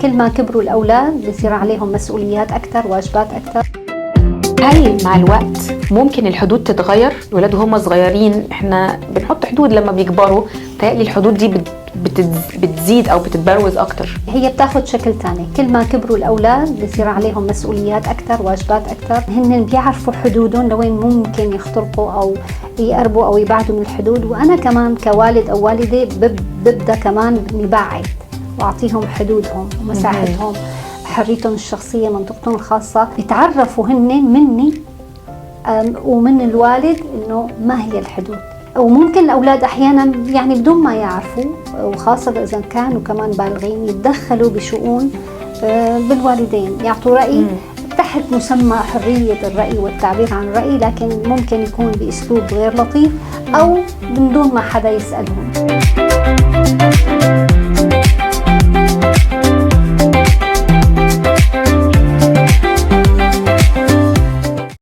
كل ما كبروا الأولاد بصير عليهم مسؤوليات أكثر، واجبات أكثر. هل مع الوقت ممكن الحدود تتغير؟ الولاد وهم صغيرين احنا بنحط حدود، لما بيكبروا تهيألي الحدود دي بتزيد او بتتبروز اكتر. هي بتاخد شكل تاني، كل ما كبروا الأولاد بصير عليهم مسؤوليات أكثر، واجبات أكثر. هن بيعرفوا حدودهم لوين ممكن يخترقوا أو يقربوا أو يبعدوا من الحدود. وأنا كمان كوالد أو والدة ببدأ كمان نبعد وأعطيهم حدودهم ومساحتهم، حريتهم الشخصية، منطقتهم الخاصة. يتعرفوا هن مني ومن الوالد إنه ما هي الحدود. وممكن الأولاد أحيانا يعني بدون ما يعرفوا، وخاصة إذا كانوا كمان بالغين، يتدخلوا بشؤون بالوالدين، يعطوا رأي تحت مسمى حرية الرأي والتعبير عن الرأي، لكن ممكن يكون بأسلوب غير لطيف أو من دون ما حدا يسألهم.